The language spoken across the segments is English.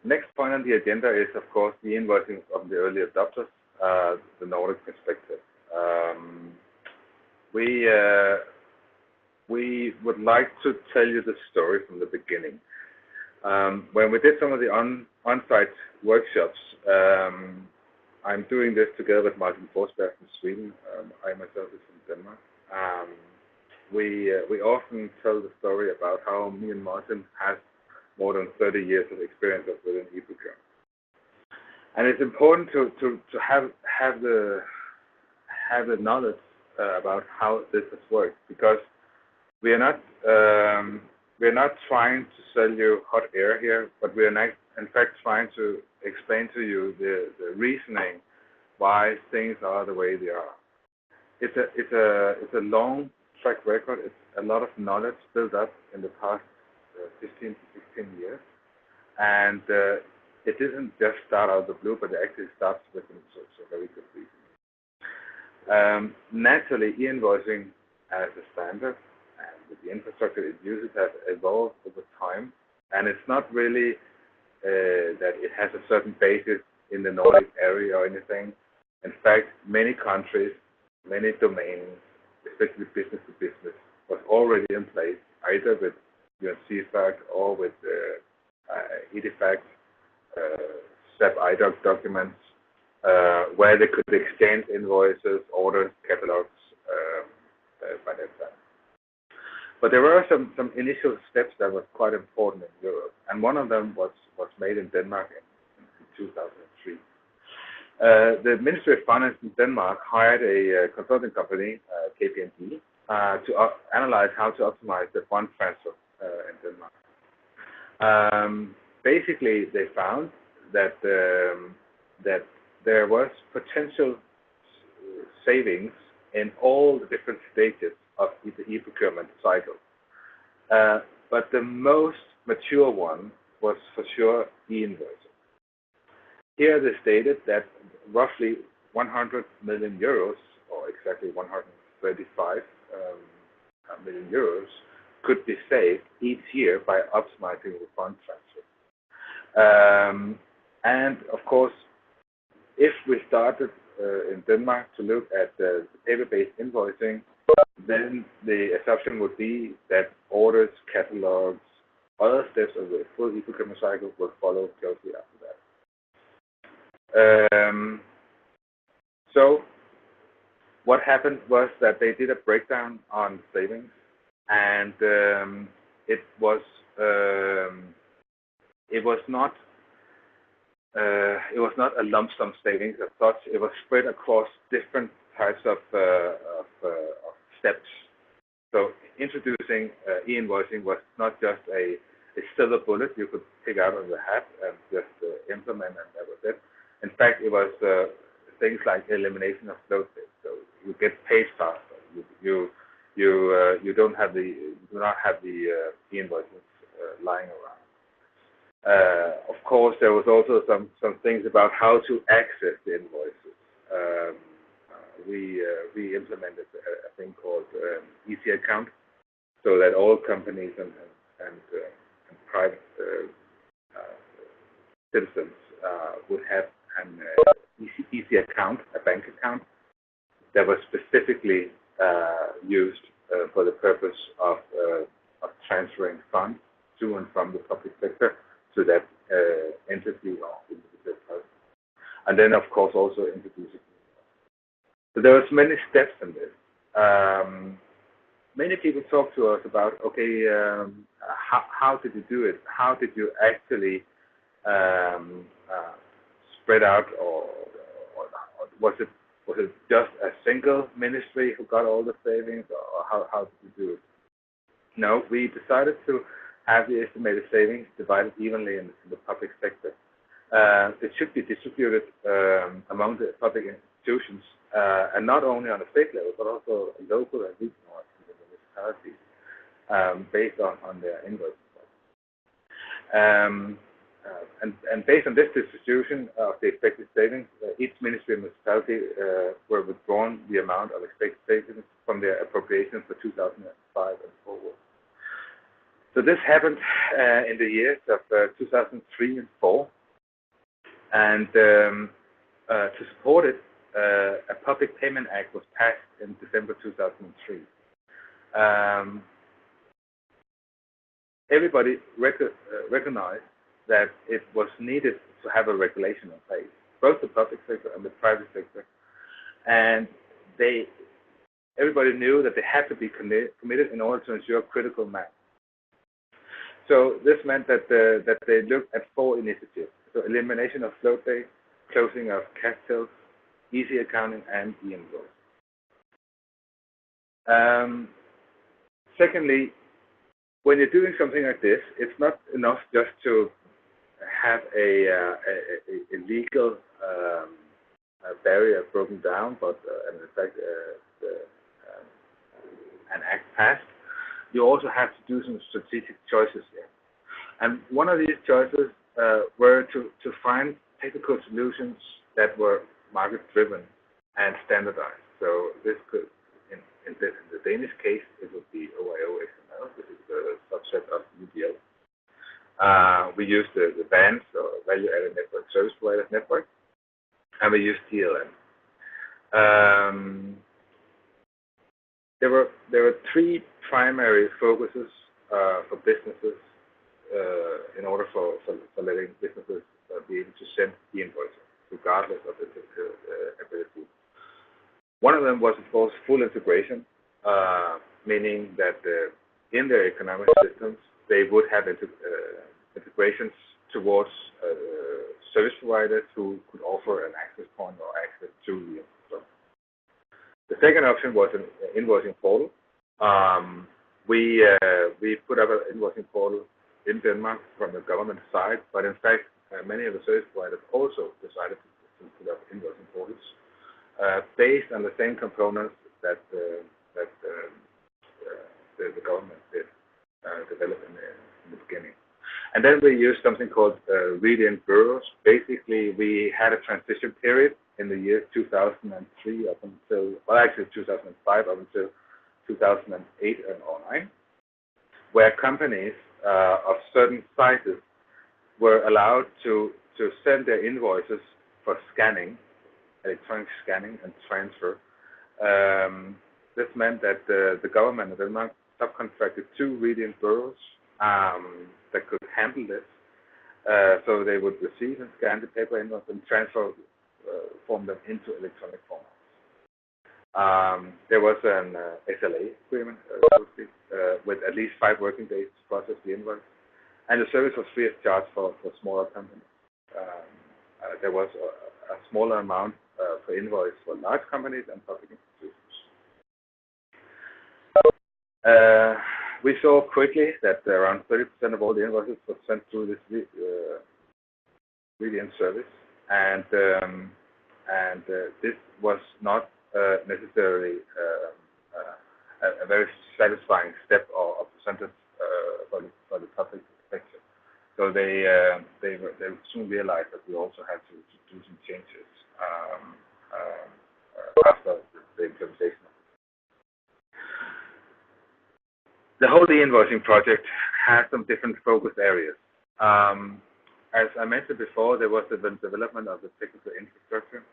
Next point on the agenda is, of course, the invoicing of the early adopters, the Nordic perspective. We would like to tell you the story from the beginning. When we did some of the on-site workshops, I'm doing this together with Martin Forsberg from Sweden. I myself is from Denmark. We often tell the story about how me and Martin have more than 30 years of experience within e-procurement. And it's important to have the knowledge about how this has worked, because we are not trying to sell you hot air here, but we are in fact trying to explain to you the reasoning why things are the way they are. It's a long track record. It's a lot of knowledge built up in the past 15 to 16 years, and it didn't just start out of the blue, but it actually starts with some very good reason. Naturally, e-invoicing as a standard and with the infrastructure it uses has evolved over time, and it's not really that it has a certain basis in the Nordic area or anything. In fact, many countries, many domains, especially business to business, was already in place, either with CEF or with EDIFACT, SAP IDOC documents, where they could exchange invoices, orders, catalogs by that time. But there were some initial steps that were quite important in Europe, and one of them was made in Denmark in 2003. The Ministry of Finance in Denmark hired a consulting company, KPMG, to analyze how to optimize the fund transfer in Denmark. Basically, they found that there was potential savings in all the different stages of the e-procurement cycle. But the most mature one was for sure e-invoicing. Here they stated that roughly 100 million euros, or exactly 135 million euros, could be saved each year by optimizing the fund transfer. And of course, if we started in Denmark to look at the paper-based invoicing, then the assumption would be that orders, catalogs, other steps of the full e-procurement cycle will follow closely after that. So what happened was that they did a breakdown on savings, and it was not a lump sum savings as such. It was spread across different types of steps. So introducing e-invoicing was not just a silver bullet you could pick out of the hat and just implement, and that was it. In fact, it was things like elimination of float days. So you get paid faster. You do not have the e-invoices lying around. Of course, there was also some things about how to access the invoices. We implemented a thing called EC account, so that all companies and private citizens would have an EC account, a bank account, that was specifically used for the purpose of transferring funds to and from the public sector to that entity or individual person. And then, of course, also introducing. So there was many steps in this. Many people talk to us about, okay, how did you do it? How did you actually spread out, or was it just a single ministry who got all the savings, or how did you do it? No, we decided to have the estimated savings divided evenly in the public sector. It should be distributed among the public institutions, and not only on a state level, but also local and regional municipalities, based on their invoicing. And based on this distribution of the expected savings, each ministry and municipality were withdrawn the amount of expected savings from their appropriations for 2005 and forward. So this happened in the years of 2003 and 2004, And to support it, a Public Payment Act was passed in December 2003. Everybody recognized that it was needed to have a regulation in place, both the public sector and the private sector, and everybody knew that they had to be committed in order to ensure critical mass. So this meant that they looked at 4 initiatives: so elimination of float days, closing of cash tills, easy accounting, and eInvoicing. Secondly, when you're doing something like this, it's not enough just to have a legal barrier broken down, but in fact an act passed. You also have to do some strategic choices here. And one of these choices were to find technical solutions that were market-driven and standardized. So this could, in the Danish case, it would be OIO XML, which is the subset of UDL. We use the VANS, or Value-Added Network Service Provider Network, and we use TLM. There were 3 primary focuses for businesses in order for letting businesses be able to send eInvoicing, regardless of the technical ability. One of them was, of course, full integration, meaning that in their economic systems, they would have integrations towards service providers who could offer an access point or access to the infrastructure. The second option was an invoicing portal. We put up an invoicing portal in Denmark from the government side, but in fact, many of the service providers also decided to put up invoicing portals based on the same components that the government did develop in the beginning. And then we used something called read-in bureaus. Basically, we had a transition period in the year 2003 up until, well, actually 2005 up until 2008 or 9, where companies of certain sizes were allowed to send their invoices for scanning, electronic scanning and transfer. This meant that the government of Denmark subcontracted 2 read-in bureaus that could handle this. So they would receive and scan the paper invoice and form them into electronic formats. There was an SLA agreement with at least 5 working days to process the invoice, and the service was free of charge for smaller companies. There was a smaller amount per invoice for large companies and public institutions. We saw quickly that around 30% of all the invoices were sent through this read-in service, and this was not necessarily a very satisfying step or percentage for the public sector. So they soon realized that we also had to do some changes after the implementation. The whole e-invoicing project has some different focus areas. As I mentioned before, there was the development of the technical infrastructure,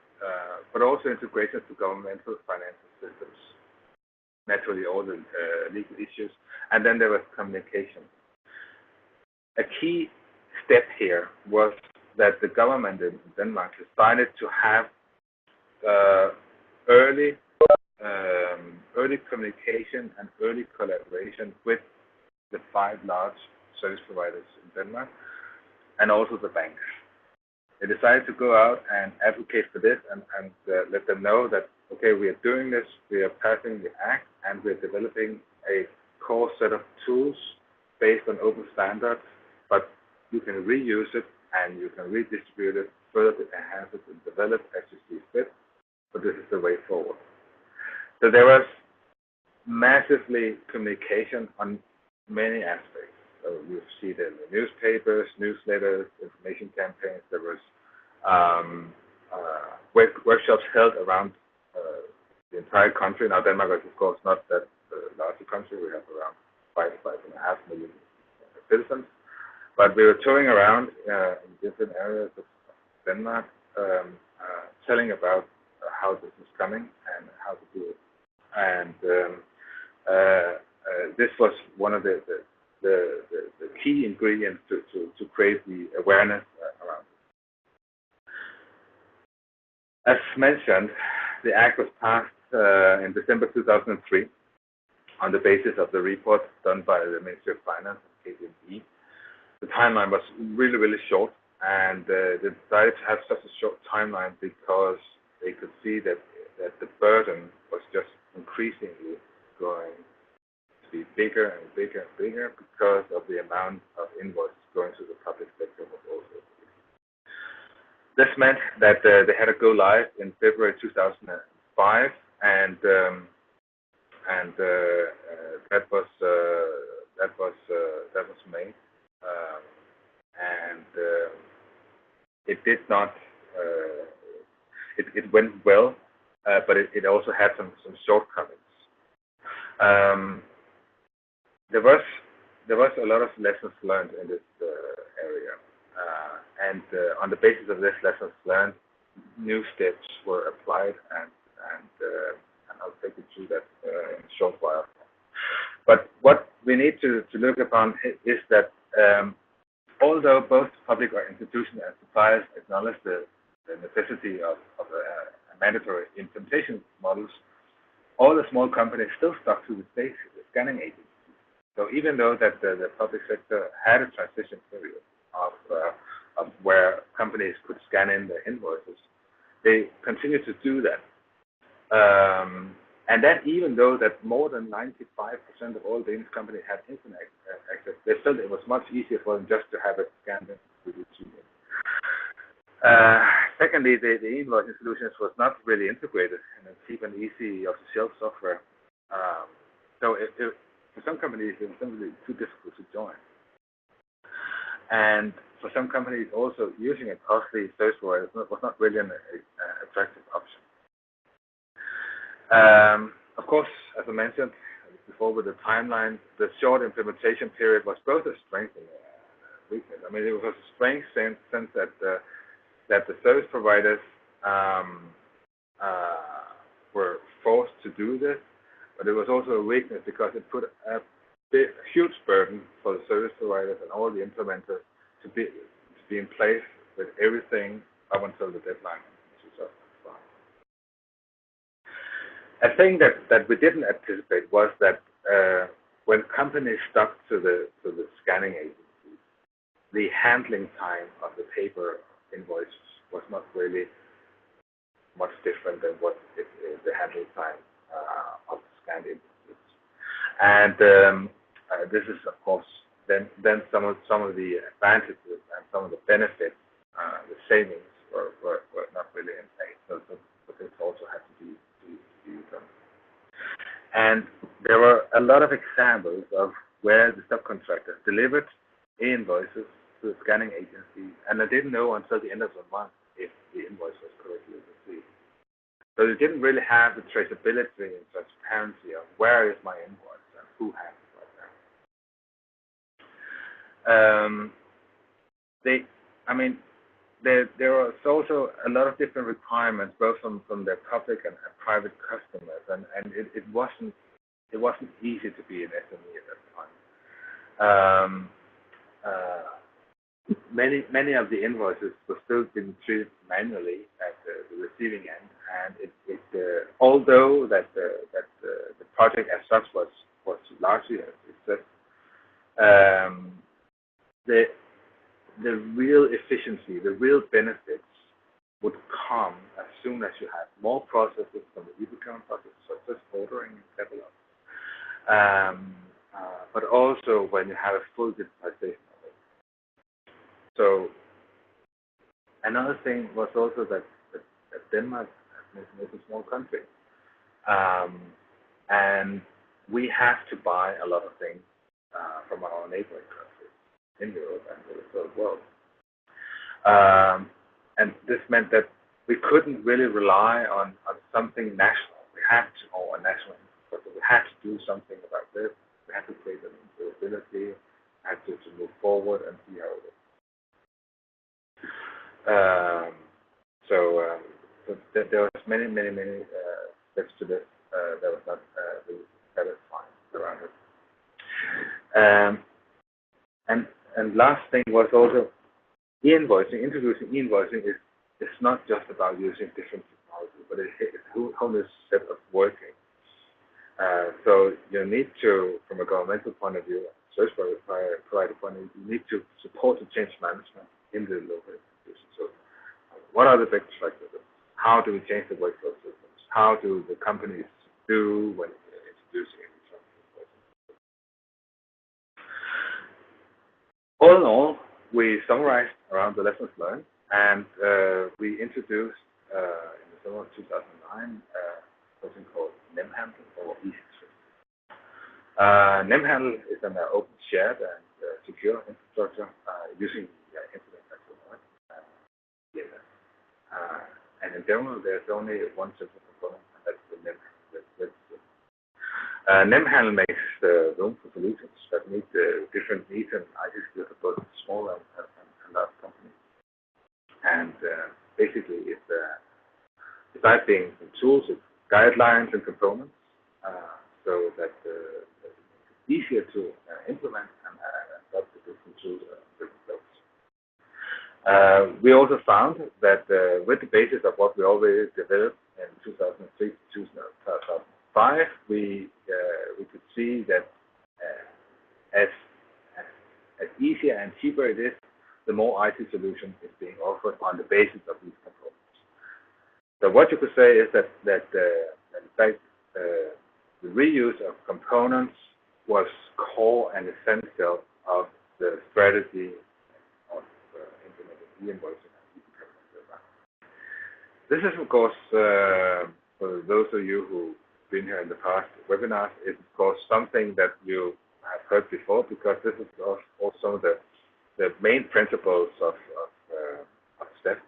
but also integrations to governmental financial systems, naturally all the legal issues, and then there was communication. A key step here was that the government in Denmark decided to have early communication and early collaboration with the 5 large service providers in Denmark and also the banks. They decided to go out and advocate for this and let them know that, okay, we are doing this, we are passing the act, and we're developing a core set of tools based on open standards, but you can reuse it and you can redistribute it further to enhance it and develop as you see fit, but this is the way forward. So there was massively communication on many aspects. So you see it in the newspapers, newsletters, information campaigns. There was workshops held around the entire country. Now Denmark is of course not that large a country. We have around 5.5 million citizens, but we were touring around in different areas Denmark, telling about how this is coming and how to do it. And this was one of the key ingredients to create the awareness around it. As mentioned, the act was passed in December 2003 on the basis of the report done by the Ministry of Finance and KPMG. The timeline was really, really short, and they decided to have such a short timeline because they could see that the burden was just increasingly going to be bigger and bigger and bigger because of the amount of invoices going to the public sector was also big. This meant that they had to go live in February 2005, and that was made, and it did not. It went well, but it also had some shortcomings. There was a lot of lessons learned in this area, and on the basis of this lessons learned, new steps were applied, and I'll take you through that in a short while. But what we need to look upon is that although both public institutions and suppliers acknowledge the necessity of mandatory implementation models, all the small companies still stuck to the state scanning agencies. So even though that the public sector had a transition period of where companies could scan in their invoices, they continued to do that. And that even though that more than 95% of all Danish companies had internet access, they felt it was much easier for them just to have it scanned in with the Gmail. Secondly, the eInvoicing solutions was not really integrated in a cheap and easy off-the-shelf software. So for some companies, it was simply too difficult to join. And for some companies, also using a costly service provider was not really an attractive option. Of course, as I mentioned before with the timeline, the short implementation period was both a strength and a weakness. I mean, it was a strength sense that the service providers were forced to do this, but it was also a weakness because it put a huge burden for the service providers and all the implementers to be in place with everything up until the deadline. A thing that we didn't anticipate was that when companies stuck to the scanning agencies, the handling time of the paper invoice was not really much different than what the handling time of the scanned invoices. And this is, of course, then some of the advantages and some of the benefits, the savings were not really in place. So this also had to be done. And there were a lot of examples of where the subcontractors delivered invoices to the scanning agency, and they didn't know until the end of the month if the invoice was correctly received. So they didn't really have the traceability and transparency of where is my invoice and who has it right now. There was also a lot of different requirements, both from their public and private customers, and it wasn't easy to be an SME at that time. Many of the invoices were still being treated manually at the receiving end, and although that the project as such was largely a success, the real efficiency, the real benefits would come as soon as you have more processes from the e-procurement process, such as ordering and catalog, but also when you have a full digitization of it. So another thing was also that Denmark is a small country, and we have to buy a lot of things from our neighboring countries in Europe and the third world. And this meant that we couldn't really rely on something national. We had to own a national infrastructure. We had to do something about this. We had to create an interoperability. We had to move forward and see how it is. So there was many steps to this that was not really satisfying around it. And last thing was also eInvoicing. Introducing eInvoicing is not just about using different technology, but it's a whole new set of working. So you need to, from a governmental point of view, service provider point of view, you need to support the change management in the local institution. So what are the best practices? How do we change the workflow systems? How do the companies do when introducing something? All in all, we summarized around the lessons learned, and we introduced in the summer of 2009 something called NemHandel or eInvoicing. NemHandel is an open, shared, and secure infrastructure using Internet Access Point. And in general, there's only one simple component, and that's the NemHandel. NemHandel makes room for solutions that meet the different needs and IT skills of both small and large companies. And basically, it's developing tools, it's guidelines and components, so that it's easier to implement and adopt the different tools and different flows. We also found that with the basis of what we already developed in 2003 to 2005, we could see that as easier and cheaper it is, the more IT solution is being offered on the basis of these components. So what you could say is that in fact the reuse of components was core and essential of the strategy of implementing eInvoicing. This is, of course, for those of you who've been here in the past webinars, is of course something that you have heard before, because this is also some of the main principles of STEP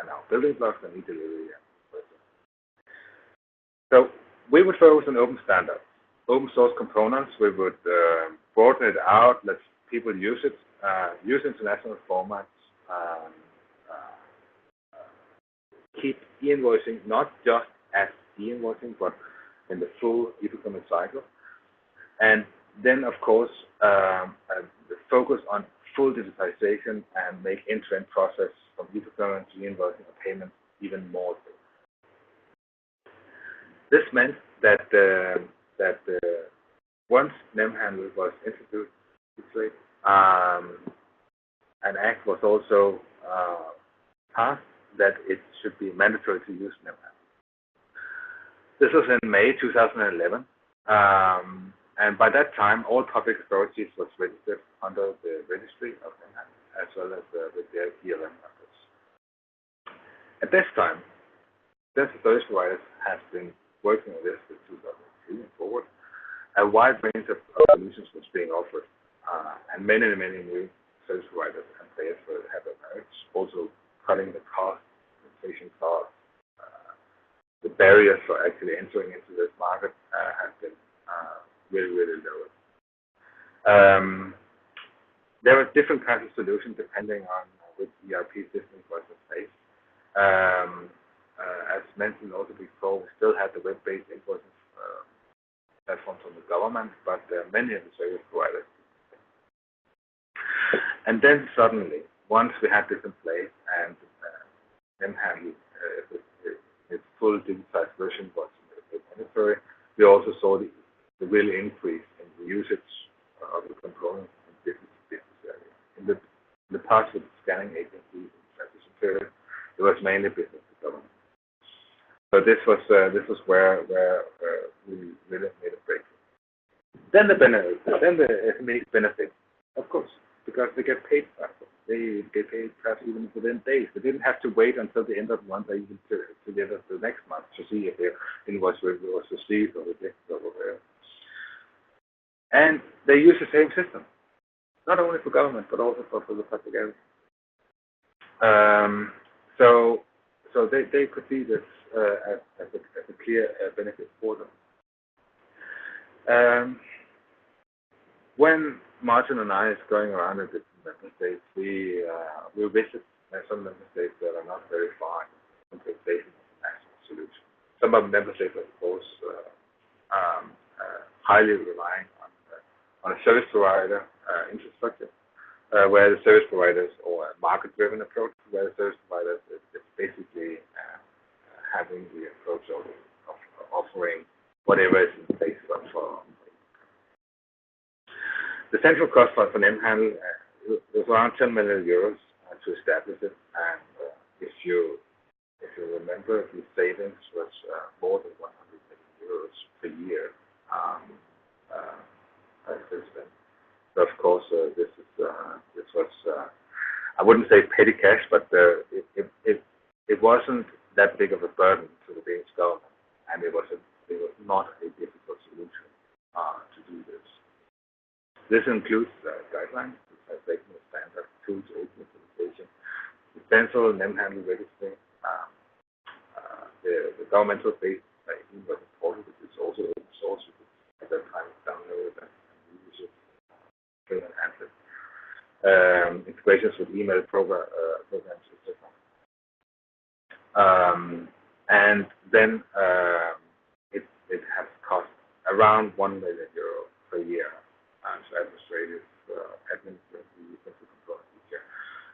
and our building blocks and e-delivery. So we would focus on open standards, open source components. We would broaden it out, let people use it, use international formats, keep eInvoicing not just as eInvoicing, but in the full e-procurement cycle. And then, of course, the focus on full digitization and make end-to-end process from e-procurement to eInvoicing and payments even more. This meant that once NemHandel was introduced, an act was also passed that it should be mandatory to use NemHandel. This was in May 2011, and by that time, all public authorities was registered under the registry of NemHandel, as well as with their ELM numbers. At this time, the service providers have been working on this since 2003 and forward. A wide range of solutions was being offered, and many new service providers and players have emerged, also cutting the cost, inflation costs. The barriers for actually entering into this market have been really low. There are different kinds of solutions depending on which ERP system was in place. As mentioned also before, we still have the web-based invoicing platforms from the government, but many of the service providers. And then suddenly, once we had this in place and NemHandel, its full digitized version was mandatory, we also saw the real increase in the usage of the components in business areas. In the past with scanning agencies and transition period, it was mainly business to government. So this was where we really made a breakthrough. Then the benefits, then the SMEs benefit, of course, because they get paid faster. They get paid perhaps even within days. They didn't have to wait until the end of the month or even to the end of the next month to see if their invoice was received or rejected or whatever. And they use the same system, not only for government but also for the public area. So they could see this as a clear benefit for them. When Martin and I is going around in different member states, we visit There are some member states that are not very far in implementation of the national solution. Some of the member states, of course, highly relying on a service provider infrastructure, where the service providers, or a market-driven approach, where the service providers is basically having the approach of offering whatever is in place for the central cost for NemHandel was around 10 million euros to establish it, and if you remember, the savings was more than 100 million euros per year. So of course, this was I wouldn't say petty cash, but it wasn't that big of a burden to the Danish government, and it was not a difficult solution to do this. This includes guidelines, translation of standard tools, open implementation, the central NemHandel registry, the governmental based eInvoicing portal, which is also open source. You could at that time download and use it, enhance it. Integrations with email programs, etc. And then it has cost around 1 million euro per year to administrative admin for the central component each year.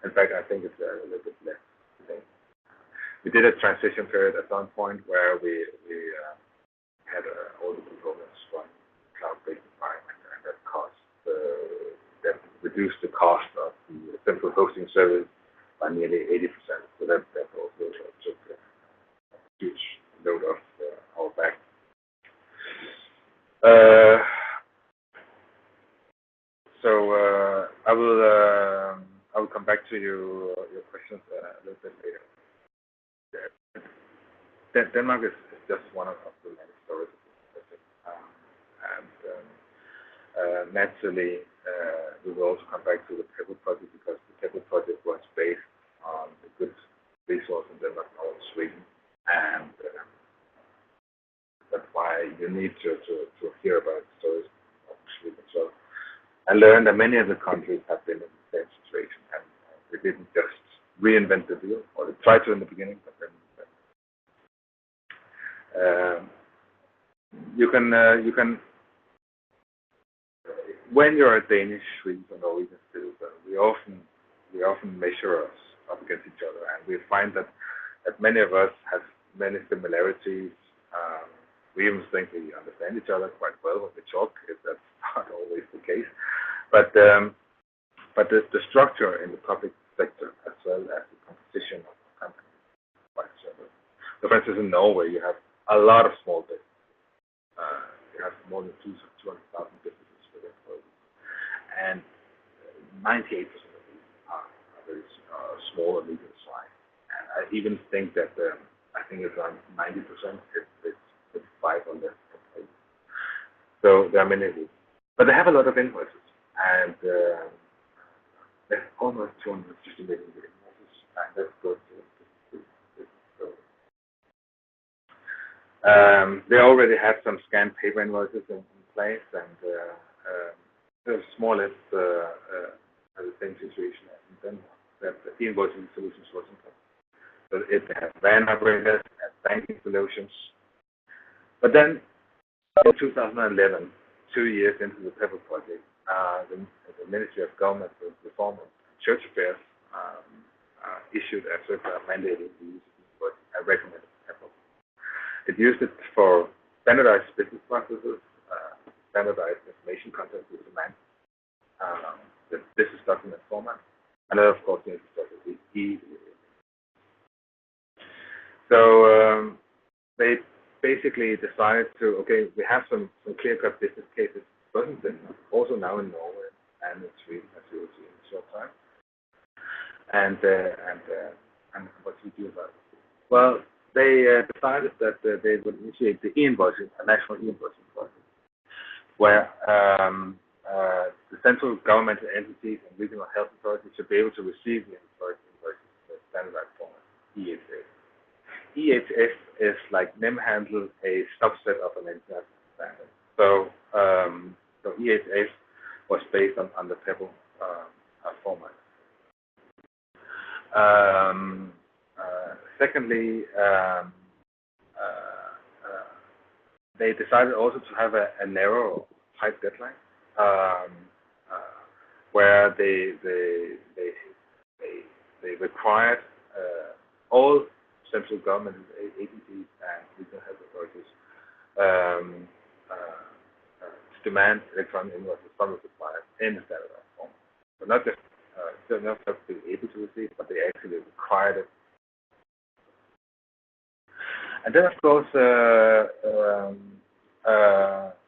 In fact, I think it's a little bit less today. We did a transition period at some point where we had all the components from cloud-based environment, and that reduced the cost of the central hosting service by nearly 80%. So that also took a huge load off our back. I will come back to your questions a little bit later. Denmark is just one of the many stories of this, and naturally we will also come back to the Pebble project, because the Pebble project was based on the good resource in Denmark, Norway and Sweden, and that's why you need to hear about the stories of Sweden. So I learned that many of the countries have been in the same situation, and they didn't just reinvent the wheel, or they tried to in the beginning, but then you can when you're a Danish, Swedish, or Norwegian citizen, we often measure us up against each other, and we find that many of us have many similarities. We even think we understand each other quite well when we talk, if that's not always the case. But the structure in the public sector, as well as the composition of the company, is quite similar. So, for instance, in Norway, you have a lot of small businesses. You have more than 200,000 businesses with employees, and 98% of these are very small or medium sized. And I even think that I think it's around 90% it's 5 or less employees. So there are many of these, but they have a lot of invoices, and there's almost 250 million invoices, and that's good. They already had some scanned paper invoices in place, and there's more or less the same situation in Denmark, that the eInvoicing solutions wasn't place. So it had van operators, had banking solutions. But then in 2011, 2 years into the Pebble project, the Ministry of Government Reform and Church Affairs issued a circular mandating the use of eInvoicing. I recommend Pebble. It used it for standardized business processes, standardized information content with demand, the business document format, and then of course the infrastructure, the So they basically decided to, okay, we have some clear-cut business cases, both in Denmark, also now in Norway and in Sweden, as you will see in a short time. And what do we do about it? Well, they decided that they would initiate the eInvoicing, a national eInvoicing project, where the central governmental entities and regional health authorities should be able to receive the invoices in a standardized format, EHS. EHS is like NemHandel, a subset of an international standard. So EHS was based on the Pebble format. Secondly, they decided also to have a narrow, tight deadline, um, where they required all central government agencies and regional health authorities um, to demand electronic invoices from the suppliers in a standardized form. So not just being able to receive, but they actually required it. And then, of course, the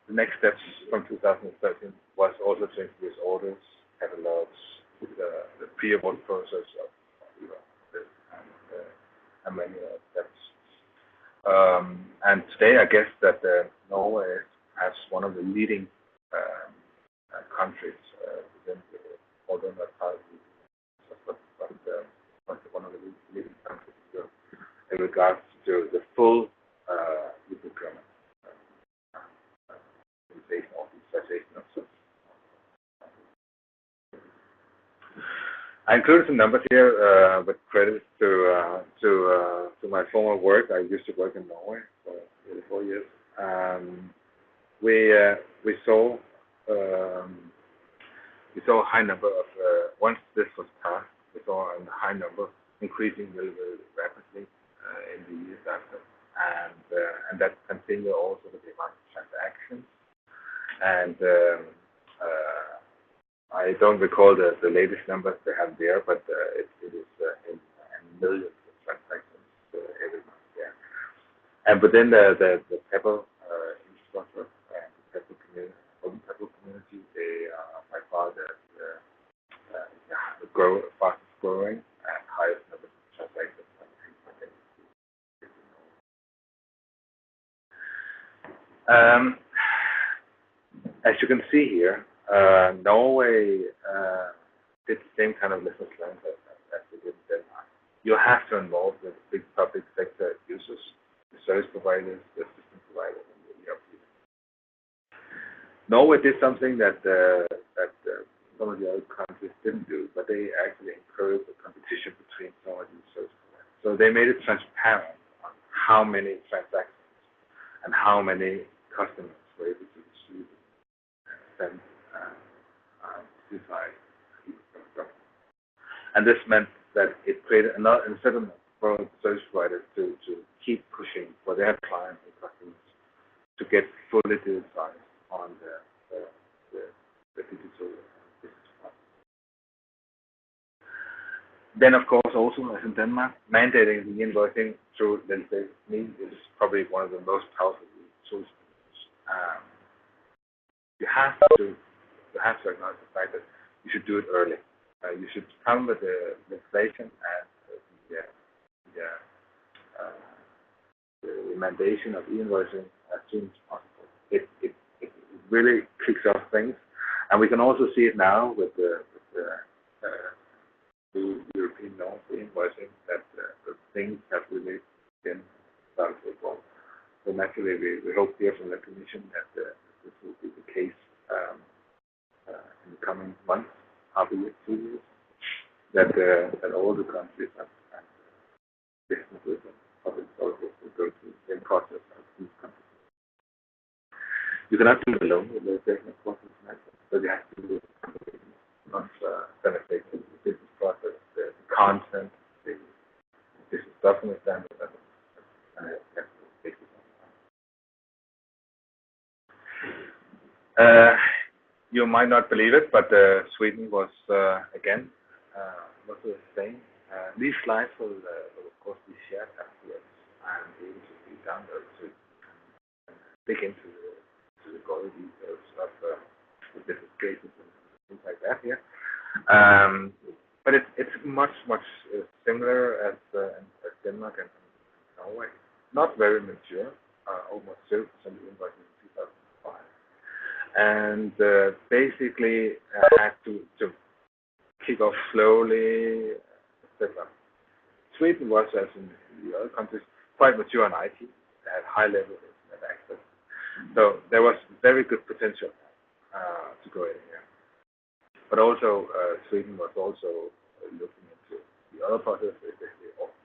next steps from 2013 was also to introduce orders, catalogs, the pre-award process of this, and many other steps. And today, I guess that Norway has one of the leading countries within the, although not part of the, but one of the leading countries in regards to the full e-procurement organization or digitization of such. I included some numbers here with credit to my former work. I used to work in Norway for 4 years. We saw a high number of once this was passed, we saw a high number increasing very, very rapidly in the years after, and that continued also with the amount of transactions. And I don't recall the latest numbers they have there, but it is in millions of transactions every month. Yeah. And within the PEPL infrastructure and the PEPL community, open PEPL community, they are by far the fastest growing and highest number of transactions. As you can see here, Norway did the same kind of lessons learned as we did in Denmark. You have to involve the big public sector users, the service providers, the system providers, and the ERP. Norway did something that some of the other countries didn't do, but they actually encouraged the competition between some of these service providers. So they made it transparent on how many transactions and how many customers were able to receive and send decide. And this meant that it created another incentive for service providers to keep pushing for their clients and customers to get fully digitized on the digital business process. Then, of course, also as in Denmark, mandating the invoicing through legislative means is probably one of the most powerful tools. You have to acknowledge the fact that you should do it early. You should come with the legislation and the mandation of e-invoicing as soon as possible. It really kicks off things, and we can also see it now with the European norms for e-invoicing that the things have really been started to evolve. So naturally, we hope here from the Commission that this will be the case in the coming months, half a year, 2 years, that all the countries and businesses and public authorities will go through the same process as these countries. You cannot do it alone with the legislation process, but you have to do it of benefit the business process, the content, the business document standards, and you have to take it on. You might not believe it, but Sweden was again the same. These slides will of course be shared afterwards and be able to be downloaded to dig into the gory details of the business cases and things like that here. But it's much similar as Denmark and Norway. Not very mature, almost 0% invoicing in 2005. And basically had to kick off slowly, etc. Sweden was, as in the other countries, quite mature on IT. They had high level of internet access. So there was very good potential to go in here. But also, Sweden was also looking into the the other process is the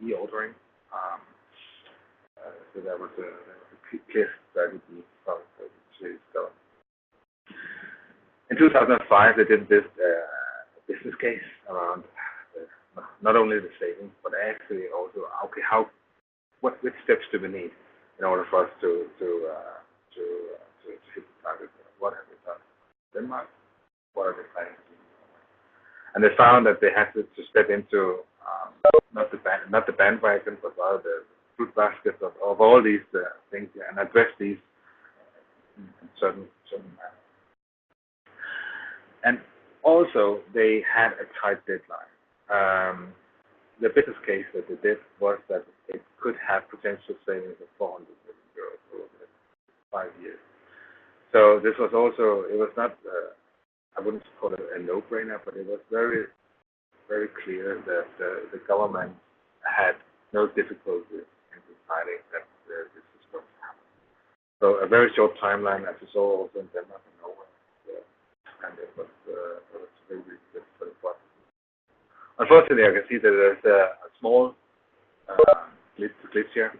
e-ordering. So that was a clear strategy from the Swedish government. In 2005, they did this business case around not only the savings, but actually also which steps do we need in order for us to hit the target? What have we done in Denmark? What are they planning to do? And they found that they had to step into not the bandwagon, but rather the fruit basket of all these things and address these in certain manner. And also, they had a tight deadline. The business case that they did was that it could have potential savings of 400 million euros over the 5 years. So this was also, it was not, I wouldn't call it a no-brainer, but it was very, very clear that the government had no difficulty in deciding that this was going to happen. So a very short timeline, as you saw also in Denmark and Norway, and it was really good for the process. Unfortunately, I can see that there's a small glitch here,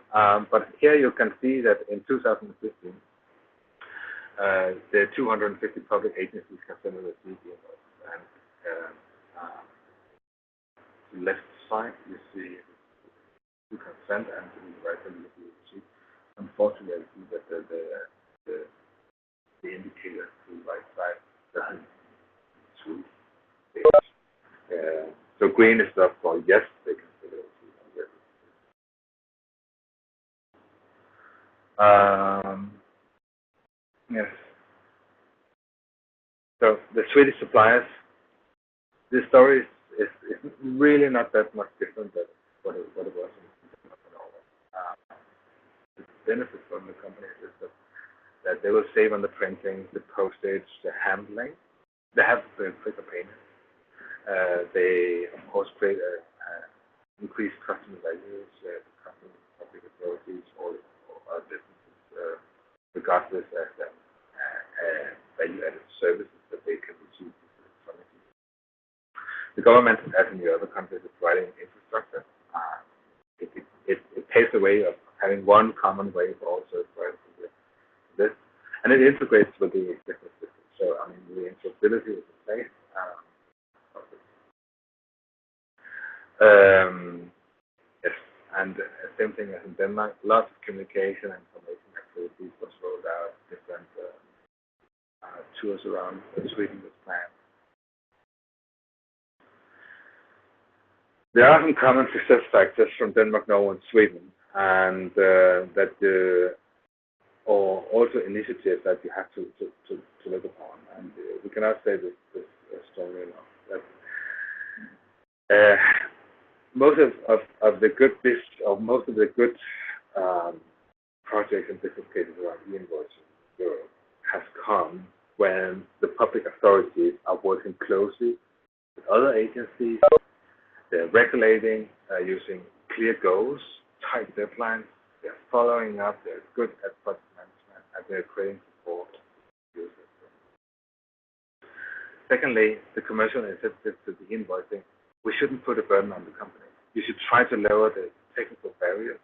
but here you can see that in 2015, the 250 public agencies considered the eInvoicing, and to the left side you see you consent, and to the right side you see. Unfortunately, I see that the indicator to the right side doesn't switch. So green is up for yes, they consider it. Yes. So the Swedish suppliers, this story is really not that much different than what it was in Norway. The benefit from the companies is that they will save on the printing, the postage, the handling. They have the quicker payment. They, of course, create increased customer values, customer public authorities, or other businesses, regardless as value-added services that they can receive electronically. The government, as in the other countries, is providing infrastructure. It paves the way of having one common way for all service providers to this, and it integrates with the existing system. So, I mean, the interoperability is in place. Yes, and same thing as in Denmark, lots of communication and information activities was rolled out, different tours around Sweden was planned. There are some common success factors from Denmark, Norway, and Sweden, and or also initiatives that you have to look upon. And we cannot say this strongly enough. That most of the good projects and business cases around eInvoicing in Europe has come when the public authorities are working closely with other agencies. They're regulating, using clear goals, tight deadlines. They're following up. They're good at budget management, and they're creating support for users. Secondly, the commercial incentives to the invoicing. We shouldn't put a burden on the company. You should try to lower the technical barriers.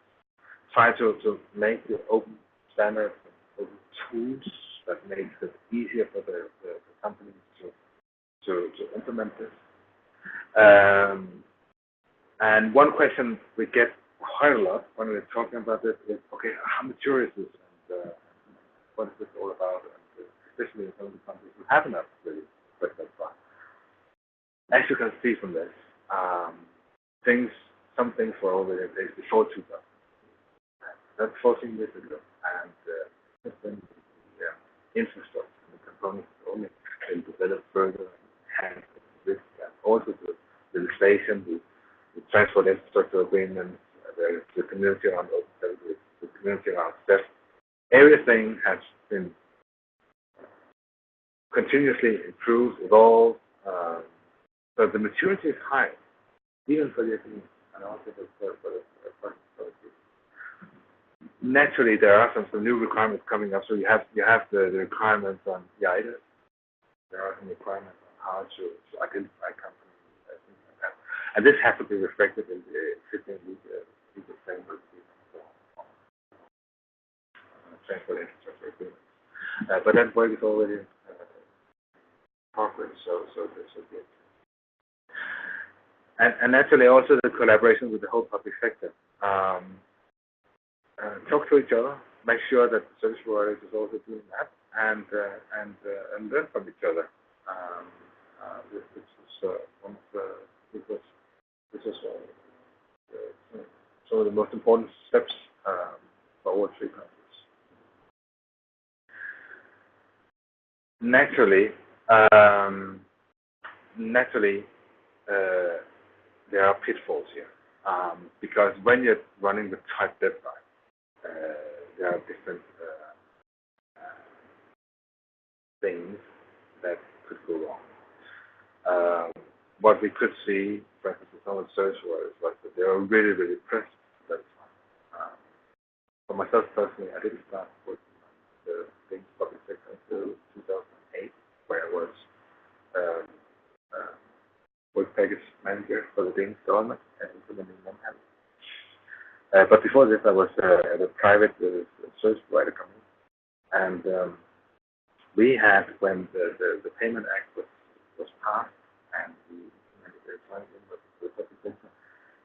Try to make the open standards and open tools that makes it easier for the companies to implement this. And one question we get quite a lot when we're talking about this is, okay, how mature is this, and what is this all about? And especially in some of the countries who haven't really progressed that far. As you can see from this, some things were already in place before 2000. That's 14 years ago, and the infrastructure and the components only been developed further and with that. Also the legislation, the transport infrastructure agreements, the community around open services, the community around CEF. Everything has been continuously improved, evolved. So the maturity is high, even for the SMEs and also for the naturally, there are some new requirements coming up. So you have the requirements on the eInvoicing. There are some requirements on how to identify companies, things like that. And this has to be reflected in the existing legal framework, transport infrastructure agreements. But that work is already progress, so this will be. And naturally also the collaboration with the whole public sector. Talk to each other, make sure that the service providers is also doing that, and learn from each other. This is one of the this is some of the most important steps for all three countries. Naturally, there are pitfalls here because when you're running the tight deadline, there are different things that could go wrong. What we could see, for instance, with some of the service providers, was that they were really, really pressed at that time. For myself personally, I didn't start working on the Danish public sector until 2008, where I was work package manager for the Danish government and implementing NemHandel. But before this, I was at a private service provider company, and we had, when the Payment Act was passed and we implemented the electronic invoice for the public sector,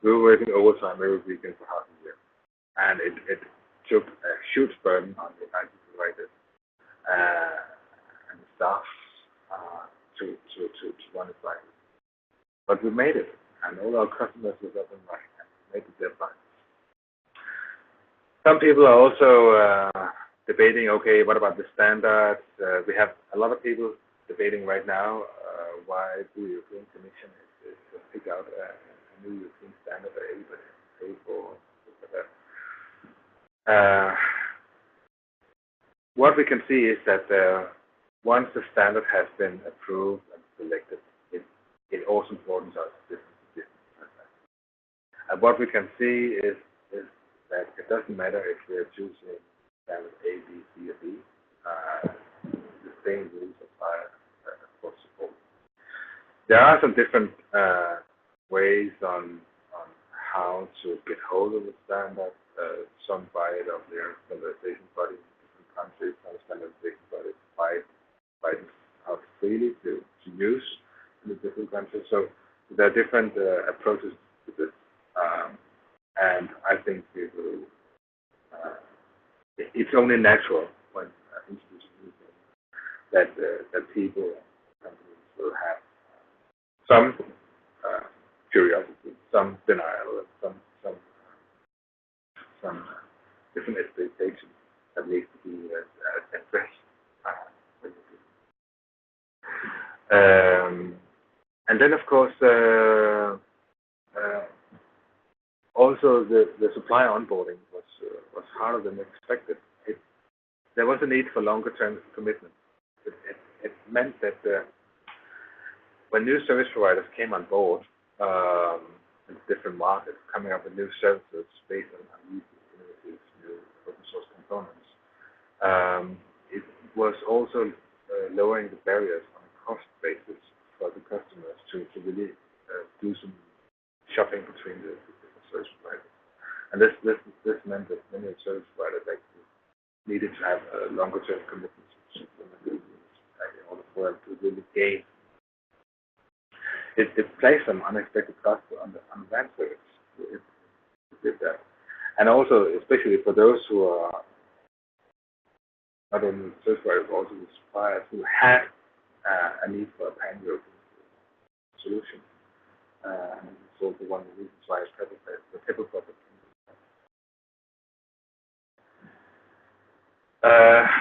we were working overtime every weekend for half a year, and it took a huge burden on the IT providers and the staff to run it right. But we made it, and all our customers were up and running, and we made the deadline. Some people are also debating, okay, what about the standards? We have a lot of people debating right now why the European Commission is pick out a new European standard that everybody can pay for. What we can see is that once the standard has been approved and selected, it also broadens out different. And what we can see is that it doesn't matter if we are choosing standard A, B, C, or D. The same rules apply across the board. There are some different ways on how to get hold of the standard. Some buy it of their standardization bodies in different countries. Some standardization bodies buy it out freely to use in the different countries. So there are different approaches to this. And I think we will, it's only natural when institutions do things that people and companies will have some curiosity, some denial, and some different expectations that needs to be addressed. And then, of course, also the supply onboarding was harder than expected. There was a need for longer term commitment. It meant that when new service providers came on board in different markets, coming up with new services based on new innovative, new open source components, it was also lowering the barriers on a cost basis for the customers to really do some shopping between the different service providers. And this meant that many service providers actually needed to have a longer term commitment to implement in order for them to really gain. It placed some unexpected costs on the van service. It did that. And also, especially for those who are not only service providers, but also the suppliers who had a need for a pan-European solution. It's also one of the reasons why the table project.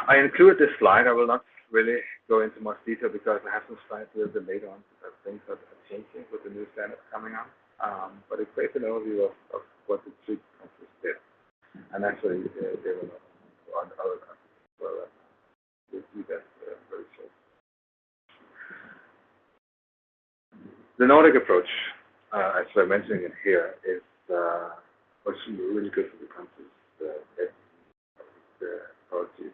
I included this slide. I will not really go into much detail because I have some slides a little bit later on because things are changing with the new standards coming on. But it creates an overview of what the three countries did. And actually, they were not on other countries as well. We'll see that very soon. The Nordic approach, as I mentioned it here, was really good for the countries. The authorities.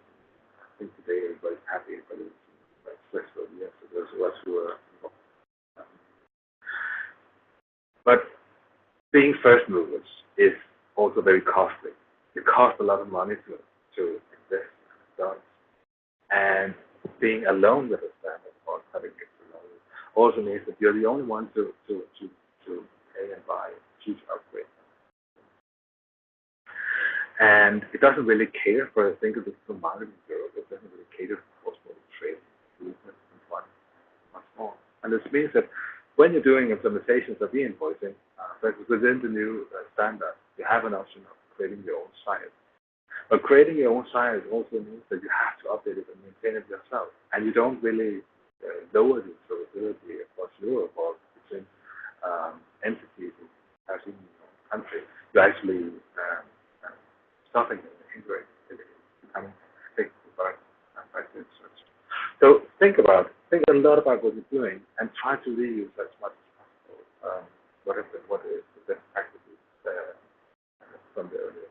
I think today everybody's happy, but it's like stressful. Yes, for those of us who are involved. But being first movers is also very costly. It costs a lot of money to invest in startups. And being alone with a standard or having it alone also means that you're the only one to pay and buy huge upgrades. And it doesn't really cater for a single digital market in Europe. It doesn't really cater for cross-border trade, movement, and much more. And this means that when you're doing implementations of e-invoicing, for instance, within the new standard, you have an option of creating your own site. But creating your own site also means that you have to update it and maintain it yourself. And you don't really lower the observability across Europe or between entities as in your own country. You're actually stopping it, hindering it becoming fixed by such. So think a lot about what you're doing and try to reuse as much as possible what is the best practices from the earlier.